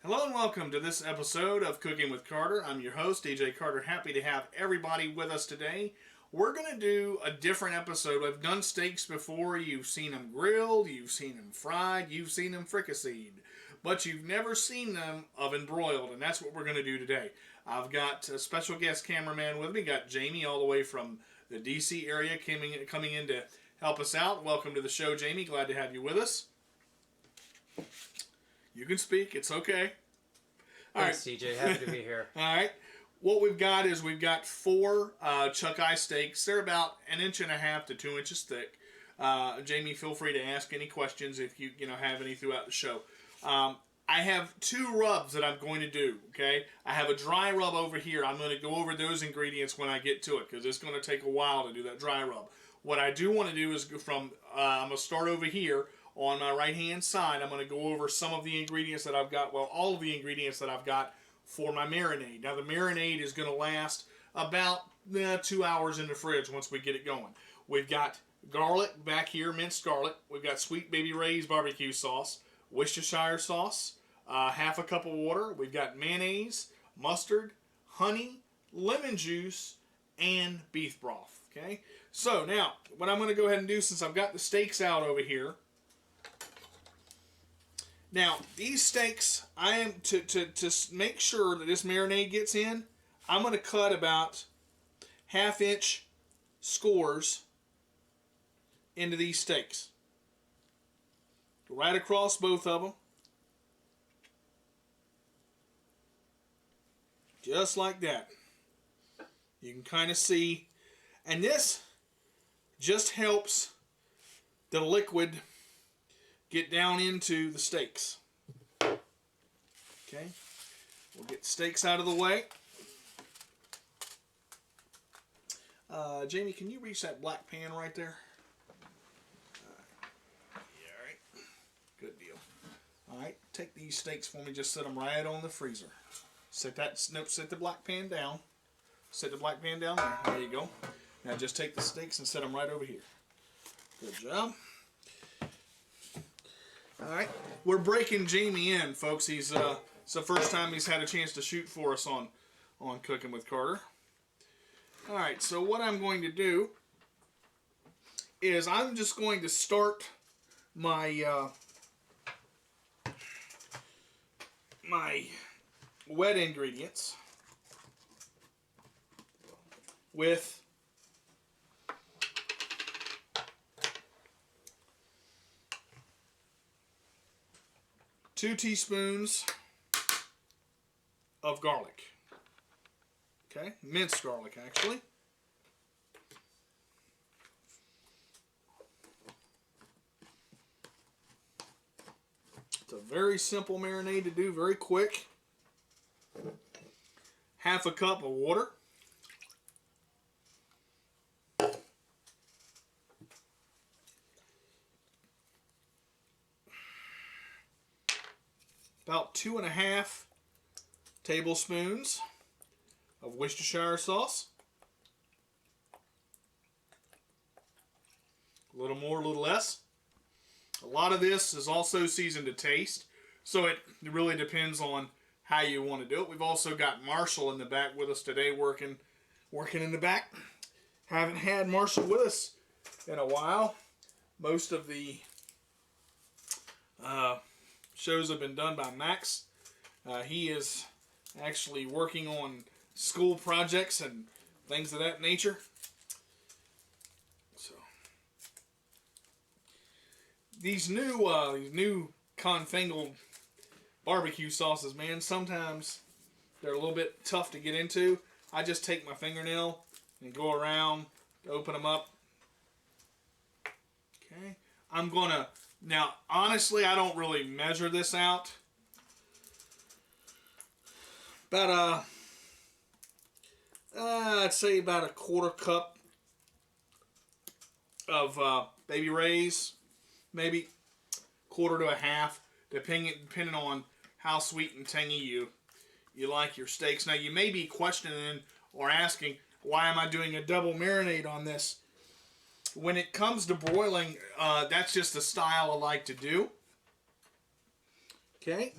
Hello and welcome to this episode of Cooking with Carter. I'm your host, DJ Carter. Happy to have everybody with us today. We're going to do a different episode. We've done steaks before. You've seen them grilled, you've seen them fried, you've seen them fricasseed. But you've never seen them oven broiled, and that's what we're going to do today. I've got a special guest cameraman with me. Got Jamie all the way from the D.C. area coming in to help us out. Welcome to the show, Jamie. Glad to have you with us. You can speak. It's okay. Thanks, CJ. Happy to be here. All right. What we've got is we've got four chuck eye steaks. They're about 1.5 to 2 inches thick. Jamie, feel free to ask any questions if you have any throughout the show. I have two rubs that I'm going to do. Okay. I have a dry rub over here. I'm going to go over those ingredients when I get to it because it's going to take a while to do that dry rub. What I do want to do is I'm going to start over here. On my right-hand side, I'm going to go over some of the ingredients that I've got, well, all of the ingredients that I've got for my marinade. Now, the marinade is going to last about 2 hours in the fridge once we get it going. We've got garlic back here, minced garlic. We've got Sweet Baby Ray's barbecue sauce, Worcestershire sauce, half a cup of water. We've got mayonnaise, mustard, honey, lemon juice, and beef broth. Okay? So, now, what I'm going to go ahead and do, since I've got the steaks out over here, now, these steaks, I am to make sure that this marinade gets in, I'm going to cut about 1/2 inch scores into these steaks. Right across both of them. Just like that. You can kind of see. And this just helps the liquid get down into the steaks. Okay, we'll get the steaks out of the way. Jamie, can you reach that black pan right there? Yeah, all right. Good deal. All right, take these steaks for me. Just set them right on the freezer. Set the black pan down. Set the black pan down there. There you go. Now just take the steaks and set them right over here. Good job. Alright, we're breaking Jamie in, folks. It's the first time he's had a chance to shoot for us on Cooking with Carter. Alright, so what I'm going to do is I'm just going to start my my wet ingredients with 2 teaspoons of garlic. Okay, minced garlic actually. It's a very simple marinade to do, very quick. 1/2 cup of water. About 2.5 tablespoons of Worcestershire sauce. A little more, a little less. A lot of this is also seasoned to taste, so it really depends on how you want to do it. We've also got Marshall in the back with us today, working in the back. Haven't had Marshall with us in a while. Most of the shows have been done by Max. He is actually working on school projects and things of that nature. So these new confangled barbecue sauces, man, sometimes they're a little bit tough to get into. I just take my fingernail and go around to open them up. Okay, I'm gonna. Now, honestly, I don't really measure this out. About I'd say about 1/4 cup of Baby Ray's, maybe 1/4 to 1/2, depending on how sweet and tangy you like your steaks. Now, you may be questioning or asking, why am I doing a double marinade on this? When it comes to broiling, that's just the style I like to do. Okay.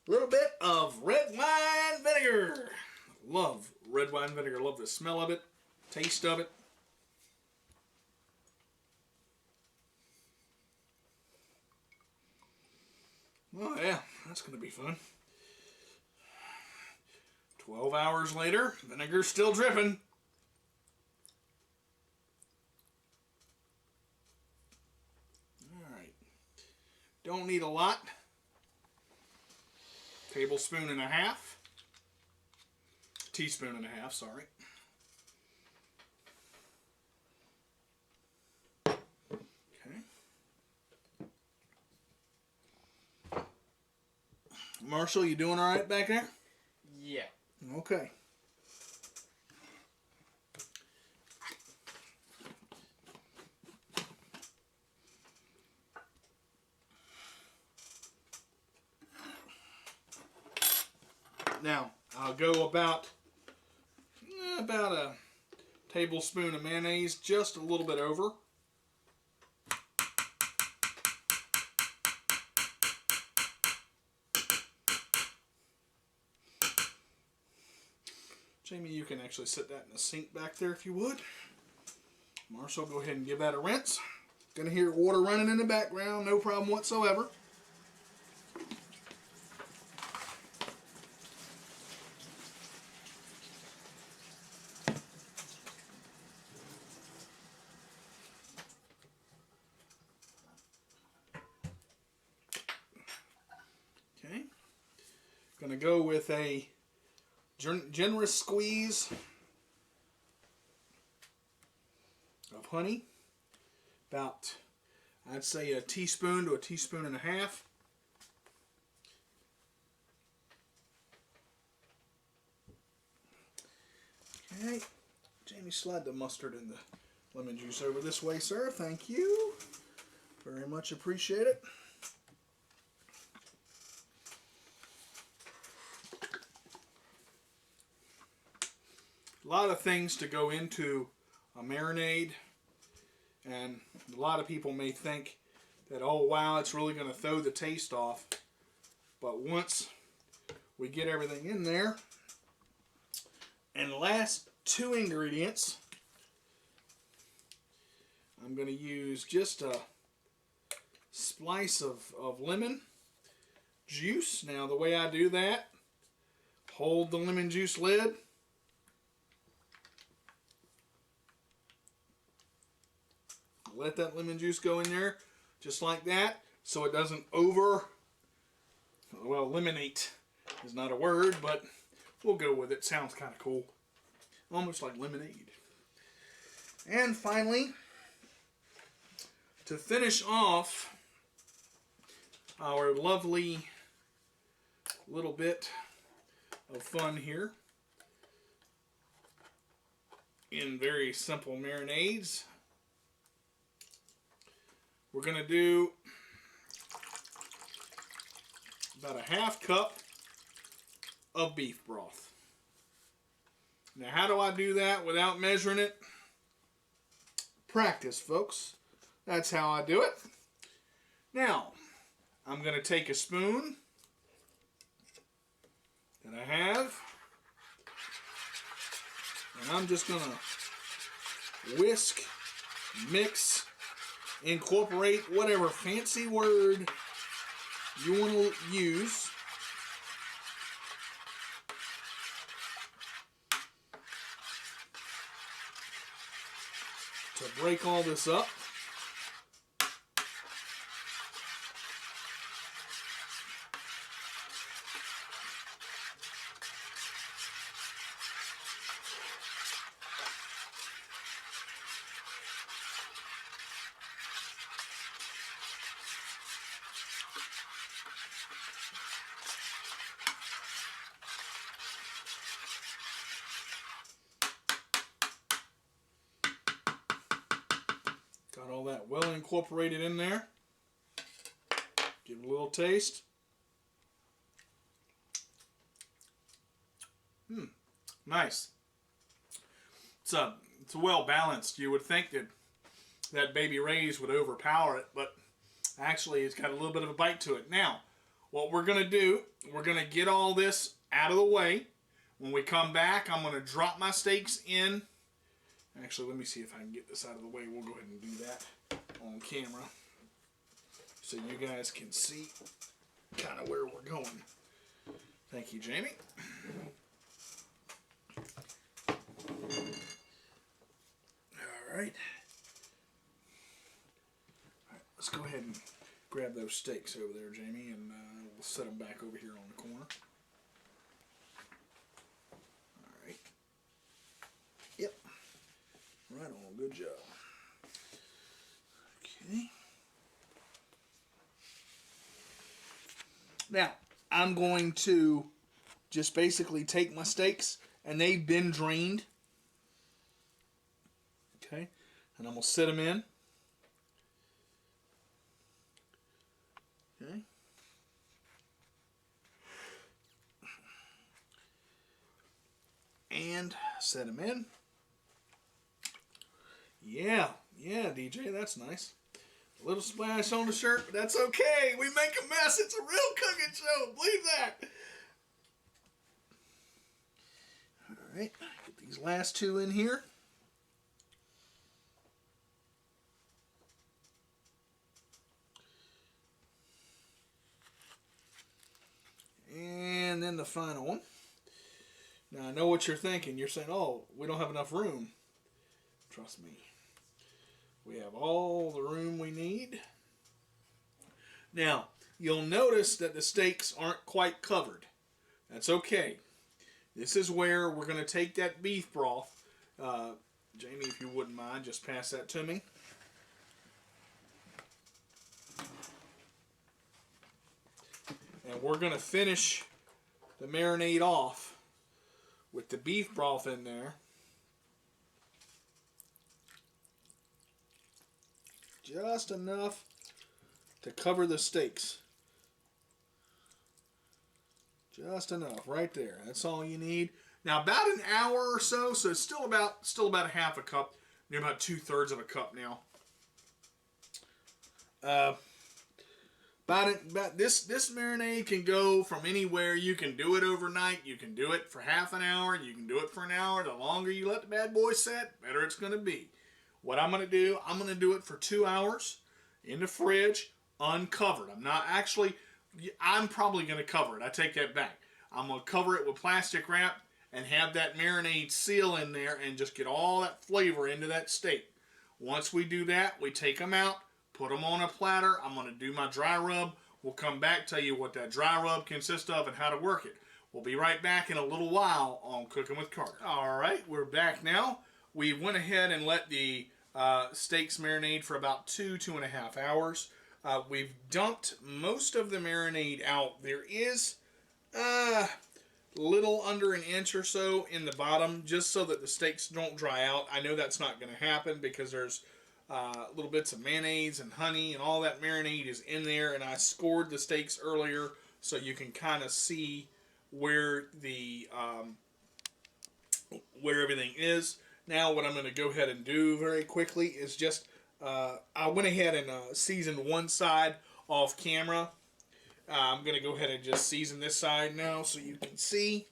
A little bit of red wine vinegar. Love red wine vinegar. Love the smell of it, taste of it. Oh yeah, that's going to be fun. 12 hours later, vinegar's still dripping. Alright. Don't need a lot. Tablespoon and a half. Teaspoon and a half, sorry. Okay. Marshall, you doing alright back there? Yeah. Okay. Now, I'll go about a tablespoon of mayonnaise, just a little bit over. Jamie, you can actually set that in the sink back there if you would. Marshall, go ahead and give that a rinse. Gonna hear water running in the background, no problem whatsoever. Okay. Gonna go with a generous squeeze of honey, about, I'd say, a teaspoon to a teaspoon and a half. Okay, Jamie, slide the mustard and the lemon juice over this way, sir. Thank you. Very much appreciate it. A lot of things to go into a marinade, and a lot of people may think that, oh wow, it's really going to throw the taste off. But once we get everything in there, and the last two ingredients, I'm going to use just a slice of lemon juice. Now the way I do that, hold the lemon juice lid, let that lemon juice go in there just like that, so it doesn't eliminate is not a word, but we'll go with it. Sounds kind of cool. Almost like lemonade. And finally, to finish off our lovely little bit of fun here in very simple marinades, we're going to do about a half cup of beef broth. Now, how do I do that without measuring it? Practice, folks. That's how I do it. Now, I'm going to take a spoon that I have, and I'm just going to whisk, mix, incorporate, whatever fancy word you want to use. To break all this up. Got all that well incorporated in there. Give it a little taste. Nice. It's well balanced. You would think that Baby Ray's would overpower it, but actually it's got a little bit of a bite to it. Now, what we're going to do, we're going to get all this out of the way. When we come back, I'm going to drop my steaks in. Actually, let me see if I can get this out of the way. We'll go ahead and do that on camera so you guys can see kind of where we're going. Thank you, Jamie. All right. Let's go ahead and grab those steaks over there, Jamie, and we'll set them back over here on the corner. All right. Yep. Right on. Good job. Okay. Now, I'm going to just basically take my steaks, and they've been drained. Okay. And I'm going to set them in. Okay. And set them in. Yeah, DJ, that's nice. A little splash on the shirt, but that's okay. We make a mess. It's a real cooking show. Believe that. All right, get these last two in here. And then the final one. Now, I know what you're thinking. You're saying, oh, we don't have enough room. Trust me. We have all the room we need. Now, you'll notice that the steaks aren't quite covered. That's okay. This is where we're going to take that beef broth. Jamie, if you wouldn't mind, just pass that to me. And we're going to finish the marinade off with the beef broth in there. Just enough to cover the steaks. Just enough, right there. That's all you need. Now, about an hour or so, so it's still about a half a cup, near about 2/3 of a cup now. About this marinade can go from anywhere. You can do it overnight. You can do it for half an hour. You can do it for an hour. The longer you let the bad boy set, better it's going to be. What I'm going to do, I'm going to do it for 2 hours in the fridge, uncovered. I'm probably going to cover it. I take that back. I'm going to cover it with plastic wrap and have that marinade seal in there and just get all that flavor into that steak. Once we do that, we take them out, put them on a platter. I'm going to do my dry rub. We'll come back, tell you what that dry rub consists of and how to work it. We'll be right back in a little while on Cooking with Carter. All right, we're back now. We went ahead and let the steaks marinate for about 2.5 hours. We've dumped most of the marinade out. There is a little under an inch or so in the bottom, just so that the steaks don't dry out. I know that's not going to happen because there's little bits of mayonnaise and honey and all that marinade is in there, and I scored the steaks earlier so you can kind of see where the where everything is. Now what I'm going to go ahead and do very quickly is just I went ahead and seasoned one side off camera. I'm going to go ahead and just season this side now so you can see.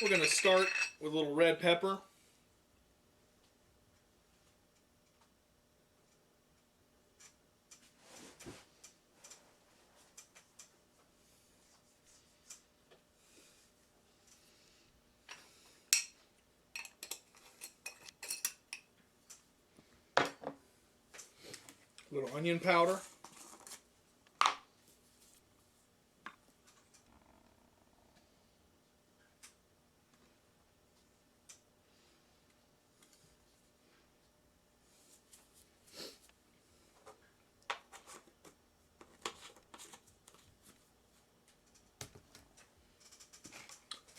We're going to start with a little red pepper. Little onion powder.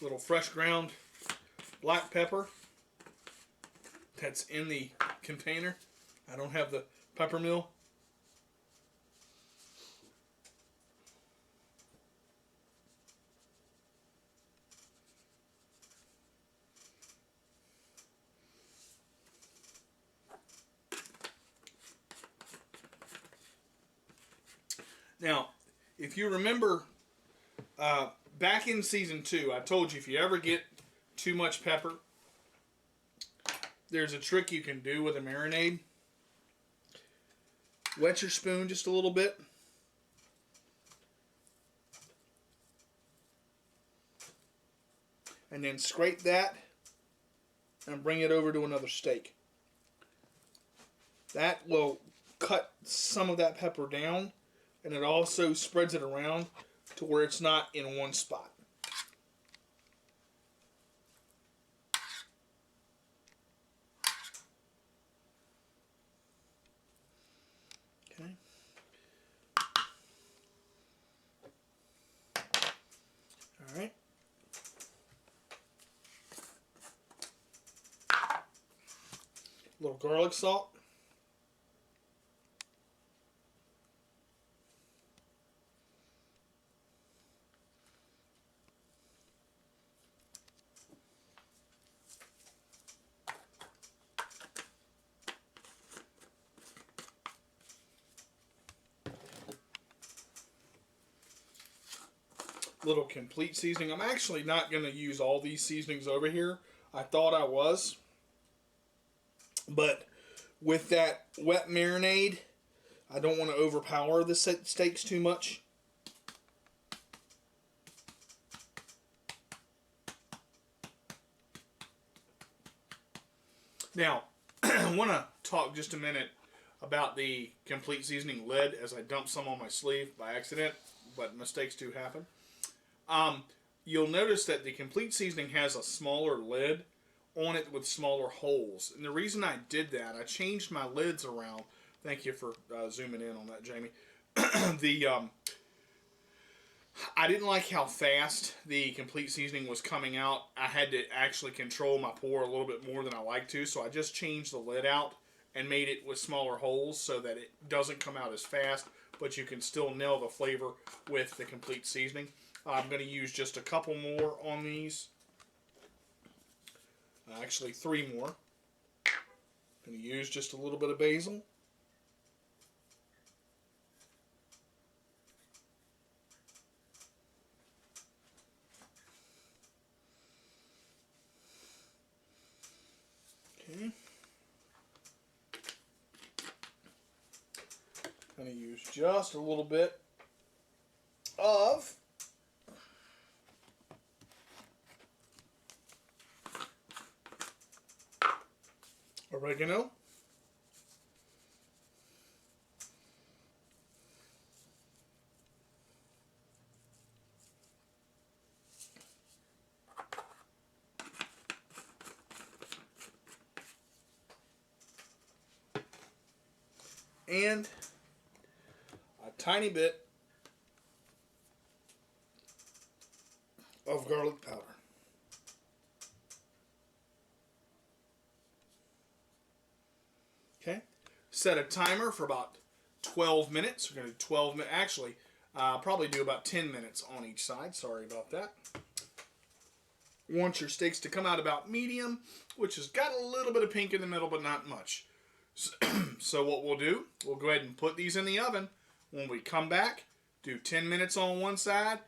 Little fresh ground black pepper that's in the container. I don't have the pepper mill. Now, if you remember, back in season 2, I told you if you ever get too much pepper, there's a trick you can do with a marinade. Wet your spoon just a little bit. And then scrape that and bring it over to another steak. That will cut some of that pepper down, and it also spreads it around to where it's not in one spot. Okay. All right. A little garlic salt. Little complete seasoning. I'm actually not going to use all these seasonings over here. I thought I was. But with that wet marinade, I don't want to overpower the steaks too much. Now, I want to talk just a minute about the complete seasoning lid, as I dumped some on my sleeve by accident, but mistakes do happen. You'll notice that the complete seasoning has a smaller lid on it with smaller holes. And the reason I did that, I changed my lids around. Thank you for zooming in on that, Jamie. I didn't like how fast the complete seasoning was coming out. I had to actually control my pour a little bit more than I like to, so I just changed the lid out and made it with smaller holes so that it doesn't come out as fast, but you can still nail the flavor with the complete seasoning. I'm going to use just a couple more on these. Actually, 3 more. I'm going to use just a little bit of basil. Okay. I'm going to use just a little bit of oregano. And a tiny bit of garlic powder. Okay. Set a timer for about 12 minutes. We're going to do 12 minutes. Actually, probably do about 10 minutes on each side. Sorry about that. Want your steaks to come out about medium, which has got a little bit of pink in the middle, but not much. So what we'll do, we'll go ahead and put these in the oven. When we come back, do 10 minutes on one side,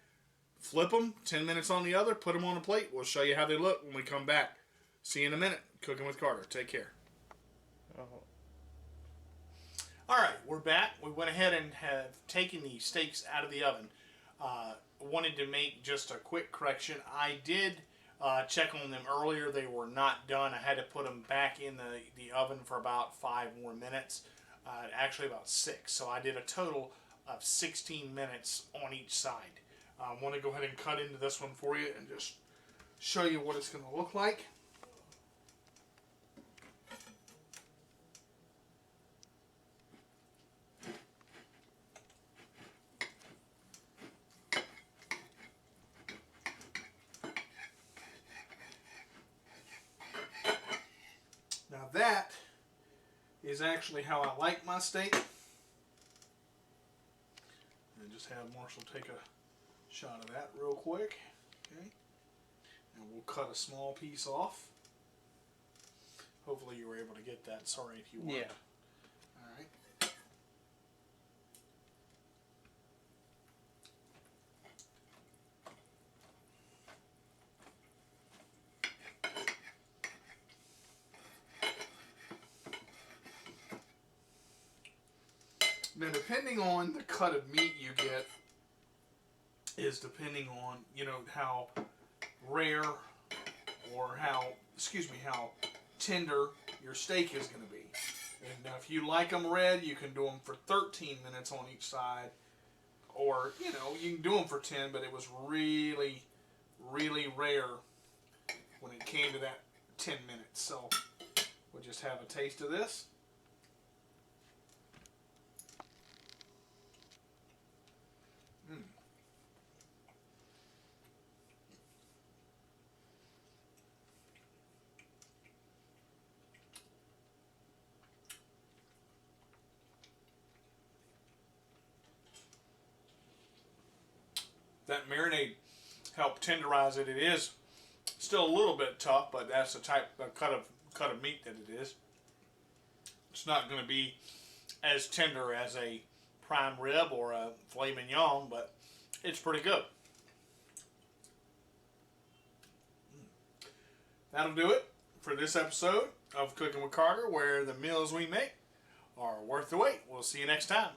flip them, 10 minutes on the other, put them on a plate. We'll show you how they look when we come back. See you in a minute. Cooking with Carter. Take care. All right, we're back. We went ahead and have taken the steaks out of the oven. Wanted to make just a quick correction. I did check on them earlier. They were not done. I had to put them back in the oven for about 5 more minutes. Actually about 6. So I did a total of 16 minutes on each side. I want to go ahead and cut into this one for you and just show you what it's going to look like. Now that is actually how I like my steak. And just have Marshall take a shot of that real quick. Okay. And we'll cut a small piece off. Hopefully you were able to get that. Sorry if you weren't. Yeah. Alright. Now, depending on the cut of meat you get, is depending on, you know, how rare or how tender your steak is going to be. And if you like them red, you can do them for 13 minutes on each side. Or, you know, you can do them for 10, but it was really, really rare when it came to that 10 minutes. So, we'll just have a taste of this. That marinade helped tenderize it. It is still a little bit tough, but that's the cut of meat that it is. It's not going to be as tender as a prime rib or a filet mignon, but it's pretty good. That'll do it for this episode of Cooking with Carter, where the meals we make are worth the wait. We'll see you next time.